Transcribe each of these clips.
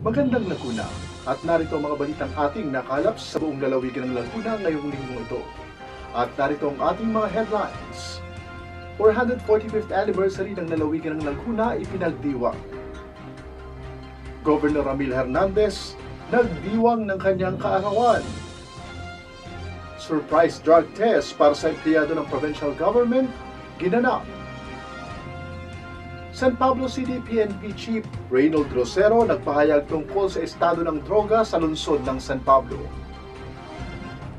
Magandang Laguna at narito ang mga balitang ating nakalap sa buong lalawigan ng Laguna ngayong linggong ito. At narito ang ating mga headlines. 445th anniversary ng lalawigan ng Laguna ipinagdiwang. Governor Ramil Hernandez nagdiwang ng kanyang kaarawan. Surprise drug test para sa empleyado ng provincial government ginanap. San Pablo City PNP Chief Reynold Grosero nagpahayag tungkol sa estado ng droga sa lungsod ng San Pablo.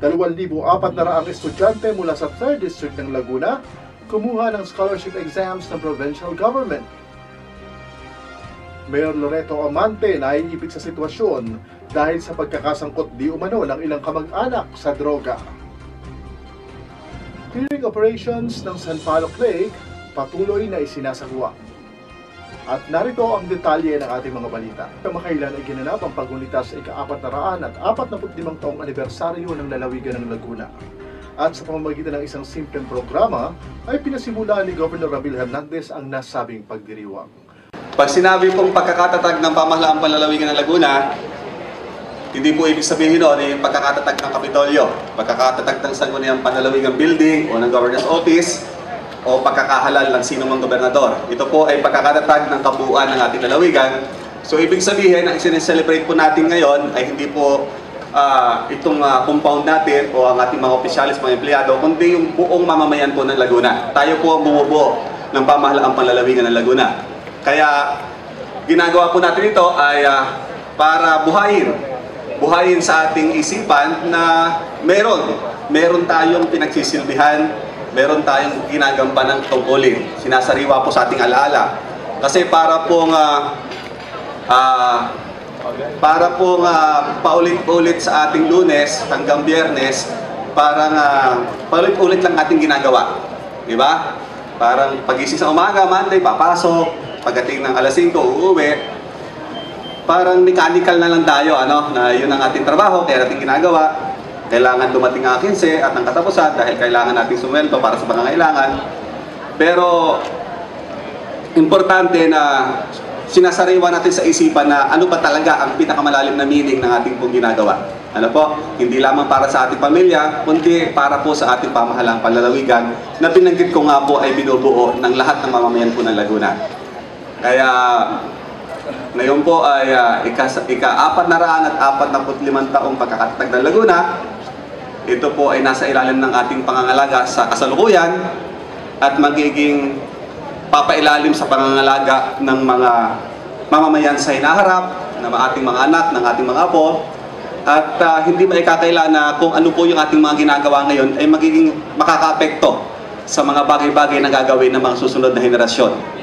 2,400 estudyante mula sa 3rd District ng Laguna kumuha ng scholarship exams ng provincial government. Mayor Loreto Amante naiipit sa sitwasyon dahil sa pagkakasangkot di umano ng ilang kamag-anak sa droga. Clearing operations ng San Pablo Lake patuloy na isinasagawa. At narito ang detalye ng ating mga balita. Kamakailan ay ginanap ang pagunita sa ika-445 taong anibersaryo ng lalawigan ng Laguna. At sa pamamagitan ng isang simpleng programa ay pinasimulan ni Governor Ramil Hernandez ang nasabing pagdiriwang. Pag sinabi pong pagkakatatag ng pamahalaang panlalawigan ng Laguna, hindi po ibig sabihin noon ay pagkakatatag ng Kapitolyo, pagkakatatag ng Sangguniang Panlalawigan Building o ng Governor's Office, o pagkakahalal ng sino mang gobernador. Ito po ay pagkakatatag ng kabuuan ng ating lalawigan. So ibig sabihin, ang sineselebrate po natin ngayon ay hindi po itong compound natin o ang ating mga opisyalis, mga empleyado, kundi yung buong mamamayan po ng Laguna. Tayo po ang bumubuo ng pamahalaang panlalawigan ng Laguna. Kaya ginagawa po natin ito ay para buhayin sa ating isipan na meron tayong pinagsisilbihan, meron tayong ginagampan ng tungkulin. Sinasariwa po sa ating alaala. Kasi para pong paulit-ulit sa ating Lunes hanggang Biyernes, parang paulit-ulit lang ating ginagawa. Diba? Parang pagising sa umaga, Monday, papasok. Pagdating ng alas 5, uuwi. Parang mechanical na lang tayo, na yun ang ating trabaho, kaya natin ginagawa. Kailangan dumating ang 15 at ang katapusan dahil kailangan nating sumweldo para sa pangangailangan. Pero importante na sinasariwa natin sa isipan na ano ba talaga ang pinakamalalim na meaning ng ating pong ginagawa. Ano po? Hindi lamang para sa ating pamilya, kundi para po sa ating pamahalaang panlalawigan na binanggit ko nga po ay binubuo ng lahat ng mamamayan po ng Laguna. Kaya ngayon po ay ika-445 taong pagkakatatag ng Laguna. Ito po ay nasa ilalim ng ating pangangalaga sa kasalukuyan at magiging papailalim sa pangangalaga ng mga mamamayan sa hinaharap, ng ating mga anak, ng ating mga apo. At hindi maikakaila na kung ano po yung ating mga ginagawa ngayon ay magiging makakaapekto sa mga bagay-bagay na gagawin ng mga susunod na henerasyon.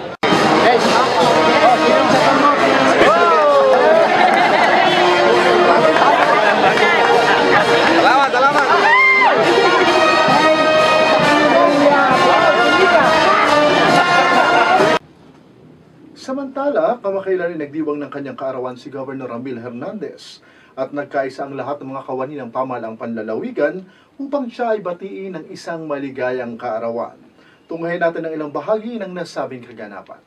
Samantala, kamakailan ay nagdiwang ng kanyang kaarawan si Governor Ramil Hernandez at nagkaisa ang lahat ng mga kawani ng pamahalaang panlalawigan upang siya ay batiin ng isang maligayang kaarawan. Tunghayin natin ang ilang bahagi ng nasabing kaganapan.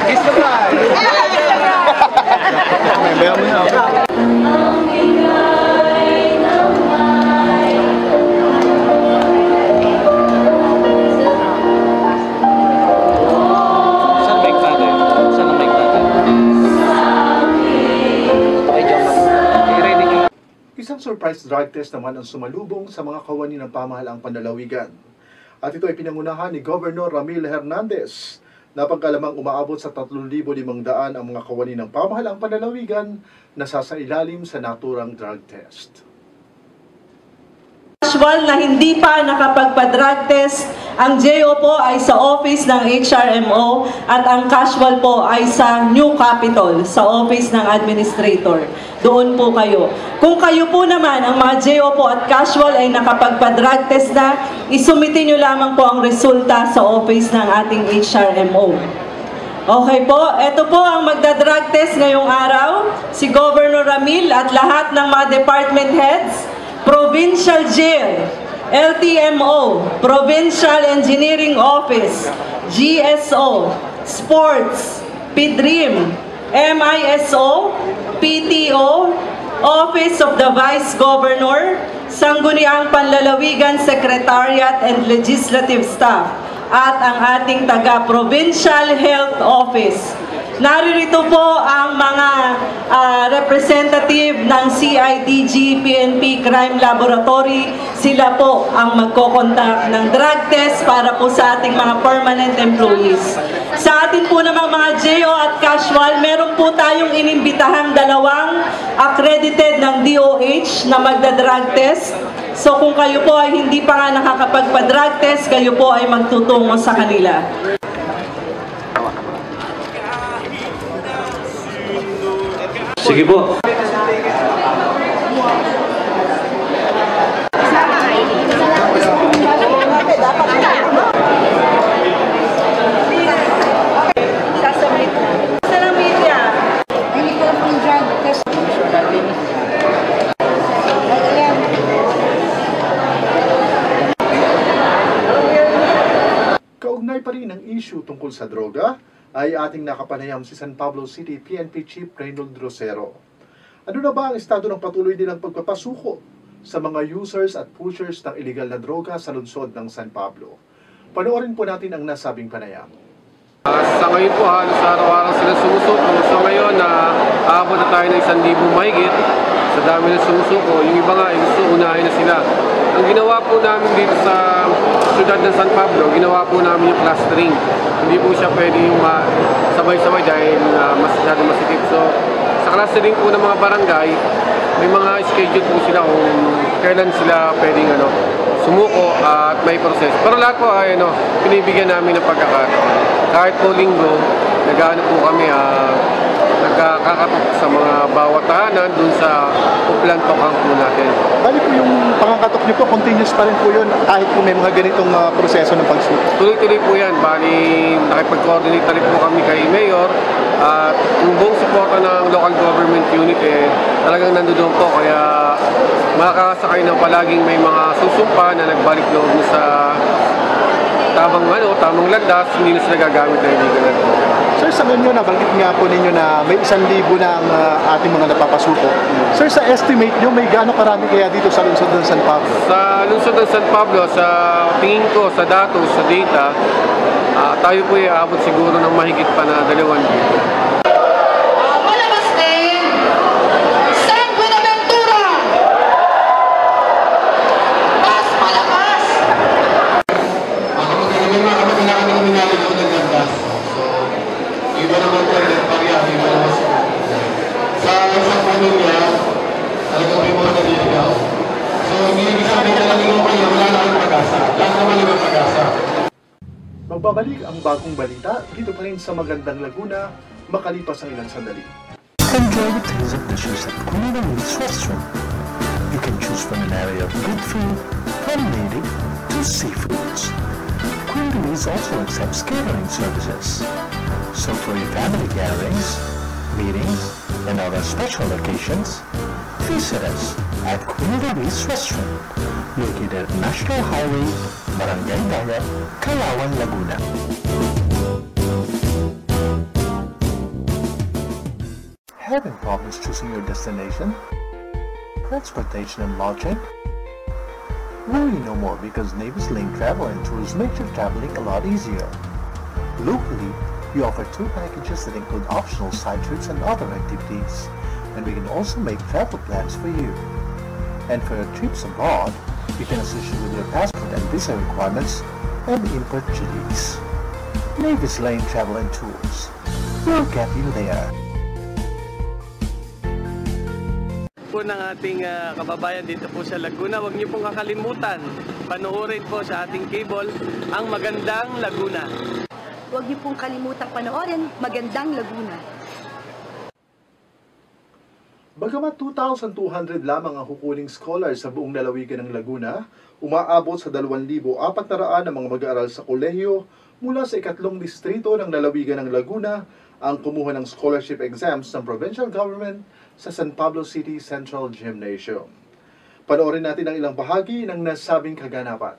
Gusto ba? Bayan mo na. Saan mic natin? Saan ang mic natin? Okay, John. I-ready nyo. Isang surprise drug test naman ang sumalubong sa mga kawani ng pamahalaang panlalawigan. At ito ay pinangunahan ni Governor Ramil Hernandez na pagkalamang umaabot sa 3,500 ang mga kawani ng pamahalaang panlalawigan na sasailalim sa naturang drug test. Casual na hindi pa nakapagpa-drug test, ang JO po ay sa office ng HRMO at ang casual po ay sa New Capitol, sa office ng administrator. Doon po kayo. Kung kayo po naman, ang mga JO po at casual ay nakapagpa-drug test na, isumitin nyo lamang po ang resulta sa office ng ating HRMO. Okay po, ito po ang magda-drug test ngayong araw, si Governor Ramil at lahat ng mga department heads, Provincial Jail, LTMO, Provincial Engineering Office, GSO, Sports, PDRIM, MISO, PTO, Office of the Vice Governor, Sangguniang Panlalawigan Secretariat and Legislative Staff, at ang ating taga-Provincial Health Office. Naririto po ang mga representative ng CIDG PNP Crime Laboratory. Sila po ang magkoconduct ng drug test para po sa ating mga permanent employees. Sa atin po namang mga JO at casual, meron po tayong inimbitahang 2 accredited ng DOH na magda-drug test. So kung kayo po ay hindi pa nga nakakapagpa-drug test, kayo po ay magtutungo sa kanila. Sige po. Sasabit na. Sa ng media. Hindi ko pong drug test. Ayan. Kaugnay pa rin ang issue tungkol sa droga, ay ating nakapanayam si San Pablo City PNP Chief Reynold Rosero. Ano na ba ang estado ng patuloy din ng pagpapasuko sa mga users at pushers ng illegal na droga sa lungsod ng San Pablo? Panoorin po natin ang nasabing panayam. Sa ngayon po, halos araw-araw sila sumusuko. So ngayon, aabot na tayo ng 1,000 mahigit. Sa dami na sumusuko, yung iba nga, gusto unahin na sila. Ang ginawa po namin dito sa siyudad ng San Pablo, ginawa po namin yung clustering. Hindi po siya pwede yung sabay-sabay dahil masyado masikip. So, sa clustering po ng mga barangay, may mga schedule po sila kung kailan sila pwedeng sumuko at may proseso. Pero lahat po ay pinibigyan namin ng pagkakataon. Kahit po linggo, nag-ano po kami, nagkakatok sa mga bawat tahanan dun sa uplan-tokang po natin. Bali po yung pangakatok niyo po, continuous pa rin po yun kahit po may mga ganitong proseso ng pagsuko? Tuloy-tuloy po yan. Bali, nakipag-coordinate rin po kami kay Mayor at yung buong suporta ng local government unit talagang nandoon po. Kaya makakasakay ng palaging may mga susumpa na nagbalik loob sa tamang landas, hindi na sila gagamit na illegal na droga. Sir, sa ngayon nabanggit nga po ninyo na may 1,000 na ang ating mga napapasuko. Sir, sa estimate nyo, may gaano karami kaya dito sa lungsod ng San Pablo? Sa lungsod ng San Pablo, sa tingin ko, sa datos, sa data, tayo po ay aabot siguro ng mahigit pa na 2,000. Palabas din. San Buenaventura. Mas malakas. Iba naman po yung pariya, iba naman sa isang pamilya, talagang may mga naliligaw. So, hindi ibig sabihin na naliligaw kayo, wala na kayong pag-asa. Lahat naman yung pag-asa. Magbabalik ang bagong balita dito pa rin sa Magandang Laguna, makalipas ang ilang sandali. Enjoy the taste of dishes at Queen Elite's restaurant. You can choose from an area of good food, from native to seafoods. Queen Elite's also accepts catering services. So for your family gatherings, meetings, and other special occasions, visit us at Queen Elite's restaurant, located at National Highway, Barangay Daya, Calauan, Laguna. Having problems choosing your destination? Transportation and lodging? Worry no more because Navis Lane Travel and Tours makes your traveling a lot easier. Locally, we offer tour packages that include optional side trips and other activities, and we can also make travel plans for you. And for your trips abroad, we can assist you with your passport and visa requirements and import duties. Navis Lane Travel and Tours. We'll get you there. Po ng ating kababayan dito po sa Laguna, huwag niyo pong kakalimutan, panoorin po sa ating cable ang Magandang Laguna. Huwag niyo pong kalimutang panoorin, Magandang Laguna. Bagamat 2,200 lamang ang hukuling scholars sa buong lalawigan ng Laguna, umaabot sa 2,400 ang mga mag-aaral sa kolehiyo mula sa ikatlong distrito ng lalawigan ng Laguna ang kumuha ng scholarship exams ng provincial government sa San Pablo City Central Gymnasium. Panoorin natin ang ilang bahagi ng nasabing kaganapan.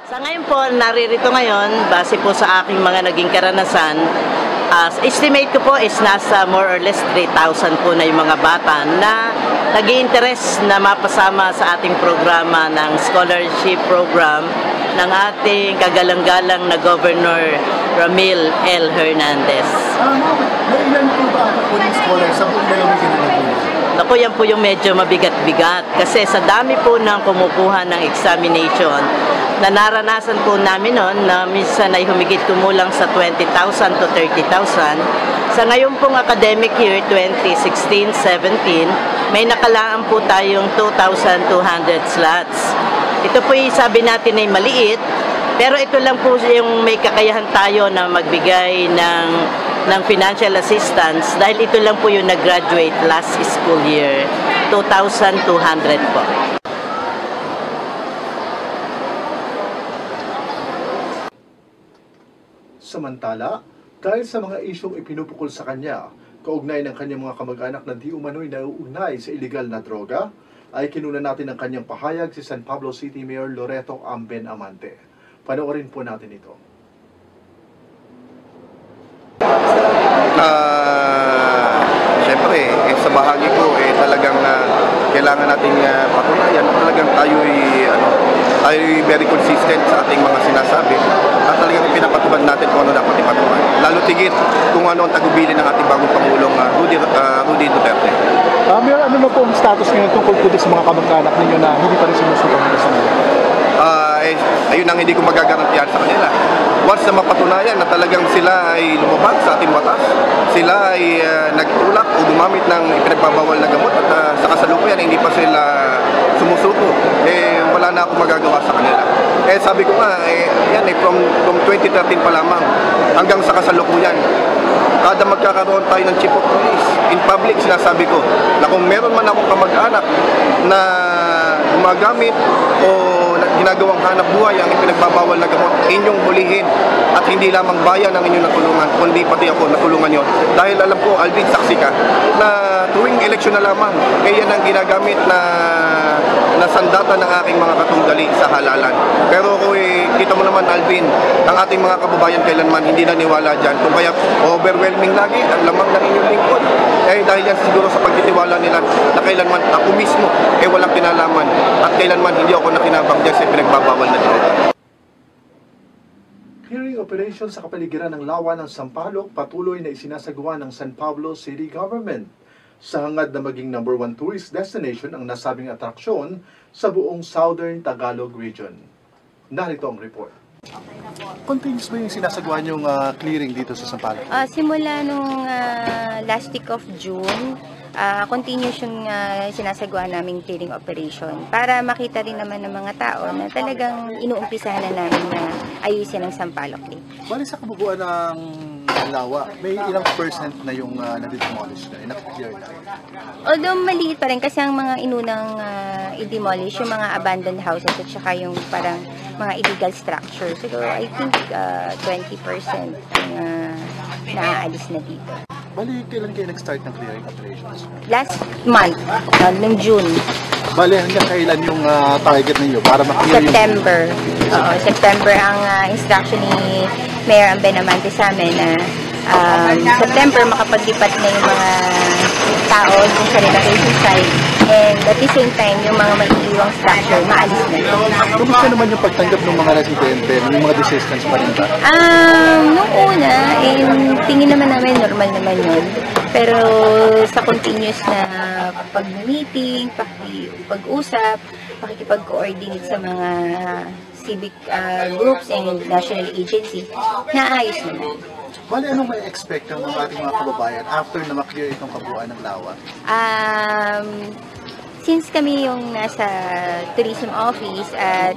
Sa ngayon po, naririto ngayon, base po sa aking mga naging karanasan, estimate ko po is nasa more or less 3,000 po na yung mga bata na nag-i-interest na mapasama sa ating programa ng scholarship program ng ating kagalang-galang na Governor Ramil L. Hernandez. Ilan po ba ang hukuling scholars sa buong lalawigan ng Laguna? Naku, yan po yung medyo mabigat-bigat kasi sa dami po ng kumukuha ng examination na naranasan po namin noon na minsan ay humigit kumulang sa 20,000 to 30,000. Sa ngayon pong academic year 2016-17, may nakalaan po tayong 2,200 slots. Ito po yung sabi natin ay maliit, pero ito lang po yung may kakayahan tayo na magbigay ng financial assistance dahil ito lang po yung nag-graduate last school year, 2,200 po. Samantala, dahil sa mga isyong ipinupukol sa kanya, kaugnay ng kanyang mga kamag-anak na di umano'y nauugnay sa iligal na droga, ay kinuna natin ang kanyang pahayag si San Pablo City Mayor Loreto Amben Amante. Panoorin po natin ito. Siyempre, sa bahagi ko, talagang kailangan nating patunayan na talagang tayo'y very consistent sa ating mga sinasabi at talagang pinapatubad natin kung ano dapat ipatubad. Lalo tigit kung ano ang tagubilin ng ating bagong Pangulong Rudy Duterte. Mayor, ano na po ang status ngayon tungkol po sa mga kamag-anak ninyo na hindi pa rin sinusunod sa nila? Ayun ang hindi ko magagarantiyan sa kanila. Once na mapatunayan na talagang sila ay lumabag sa ating batas, sila ay nagtulak o gumamit ng ipinagbabawal na gamot at sa kasalukuyan hindi pa sila sumusuko, wala na akong magagawa sa kanila. Sabi ko nga, from 2013 pa lamang hanggang sa kasalukuyan, kada magkakaroon tayo ng chief of police, in public sinasabi ko na kung meron man akong kamag-anak na gumagamit o ginagawang hanap buhay ang ipinagbabawal na gamot, inyong hulihin at hindi lamang bayan ang inyong natulungan, kundi pati ako natulungan yon. Dahil alam ko, Alvin, saksi ka na tuwing eleksyon na lamang, kaya yan ang ginagamit na sandata ng aking mga katunggali sa halalan. Pero kita mo naman, Alvin, ang ating mga kababayan kailanman hindi naniwala dyan. Kung kaya overwhelming lagi ang lamang ng inyong lingkod. Dahil yan siguro sa pagtitiwala nila na kailanman ako mismo walang kinalaman at kailanman hindi ako nakinabang dyan sa pinagbabawal na droga. Hearing operation sa kapaligiran ng lawa ng Sampaloc patuloy na isinasagawa ng San Pablo City Government sa hangad na maging #1 tourist destination ang nasabing atraksyon sa buong Southern Tagalog Region. Narito ang report. Continuous ba yung sinasagawa niyong clearing dito sa Sampaloc? Simula nung last week of June, continuous yung sinasagawa naming clearing operation para makita rin naman ng mga tao na talagang inuumpisahan na namin na ayusin ang Sampaloc Lake. Bali sa kabubuan ng Lawa, may ilang percent na yung na-demolish na, na-clear na? Although maliit pa rin kasi ang mga inunang i-demolish, yung mga abandoned houses at saka yung parang mga illegal structures. So I think 20% ang naaalis na dito. Bali, kailan kayo nag-start ng clearing operations? Last month, ng June. Bali, hanggang kailan yung target ninyo para ma-clear September. Oo, September ang instruction ni Mayor Ambenamante sa amin na September makapaglipat na yung mga tao dun sa relocation site, and at the same time yung mga maiiwang structure maalis na. Kumusta naman yung pagtanggap ng mga residente, ng mga desistance pa rin ba? Nung una, tingin naman namin normal naman yun. Pero sa continuous na pag-meeting, pag-usap, pakikipag-coordinate sa mga civic groups and national agency, naayos naman. Bali, anong may expect ng ating mga kababayan after na ma-clear itong kabuuan ng Lawa? Since kami yung nasa tourism office at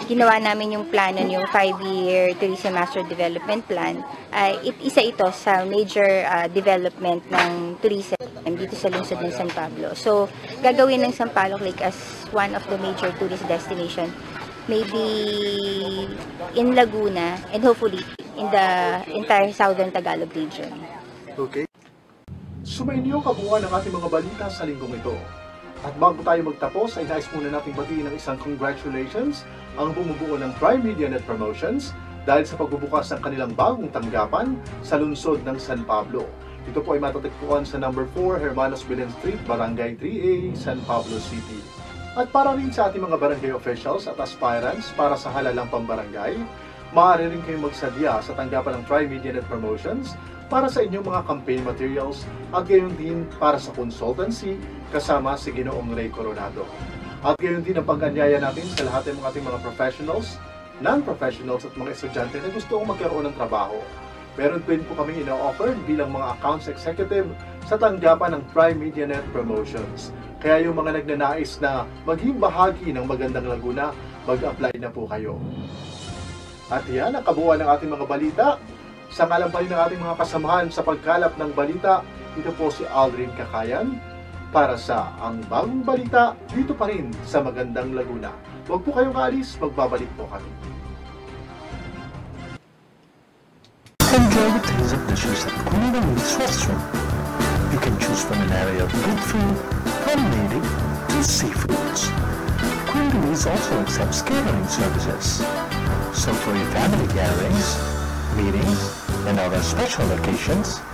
ginawa namin yung plano yung 5-year Tourism Master Development Plan, isa ito sa major development ng tourism dito sa lungsod ng San Pablo. So, gagawin ng Sampaloc Lake as one of the major tourist destination, maybe in Laguna and hopefully in the entire southern Tagalog region. Okay. Sumainyo kabuuan ng ating mga balita sa linggong ito. At bago tayo magtapos, ay nais muna nating batiin ng isang congratulations ang bumubuo ng Tri-Media Net Promotions dahil sa pagbubukas ng kanilang bagong tanggapan sa lungsod ng San Pablo. Ito po ay matatagpuan sa number 4 Hermanos Belen Street, Barangay 3A, San Pablo City. At para rin sa ating mga barangay officials at aspirants para sa halalang pambarangay, maaari rin kayong magsadya sa tanggapan ng Tri-Media Net Promotions para sa inyong mga campaign materials at gayon din para sa consultancy kasama si Ginoong Ray Coronado. At gayon din ang pag-anyaya natin sa lahat ng ating mga professionals, non-professionals at mga estudyante na gustong magkaroon ng trabaho. Meron din po kaming ino-offer bilang mga accounts executive sa tanggapan ng Tri-Media Net Promotions. Kaya yung mga nagnanais na maging bahagi ng magandang Laguna, mag-apply na po kayo. At yan ang kabuuan ng ating mga balita. Sa ngalan pa rin ng ating mga kasamahan sa pagkalap ng balita, ito po si Aldrin Cakayan para sa Ang Bagong Balita dito pa rin sa Magandang Laguna. Huwag po kayong aalis, magbabalik po kami. Enjoy the taste of dishes at Queen Louise Restaurant. You can choose from an area of good food, home-made to seafoods. Queen Louise also accepts catering services. So for your family gatherings, meetings, and other special occasions,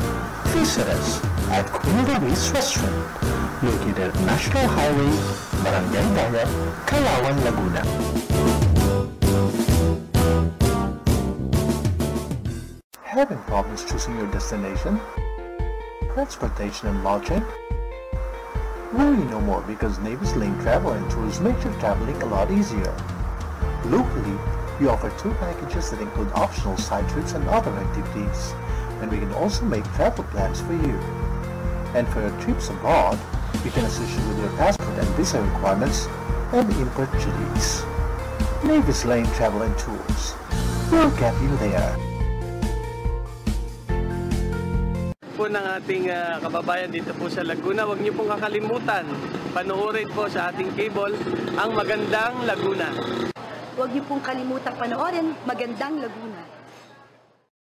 visit us at Queen Louise Restaurant, located at National Highway, Barangay Daya, Calauan, Laguna. Having problems choosing your destination? Transportation and lodging? Worry no more because Navy's Lane Travel and Tours makes your traveling a lot easier. Locally, we offer tour packages that include optional side trips and other activities, and we can also make travel plans for you. And for your trips abroad, we can assist you with your passport and visa requirements and import duties. Navy's Lane Travel and Tours. We'll get you there. Po ng ating kababayan dito po sa Laguna, huwag niyo pong kakalimutan, panoorin po sa ating cable ang Magandang Laguna. Huwag niyo pong kalimutang panoorin Magandang Laguna.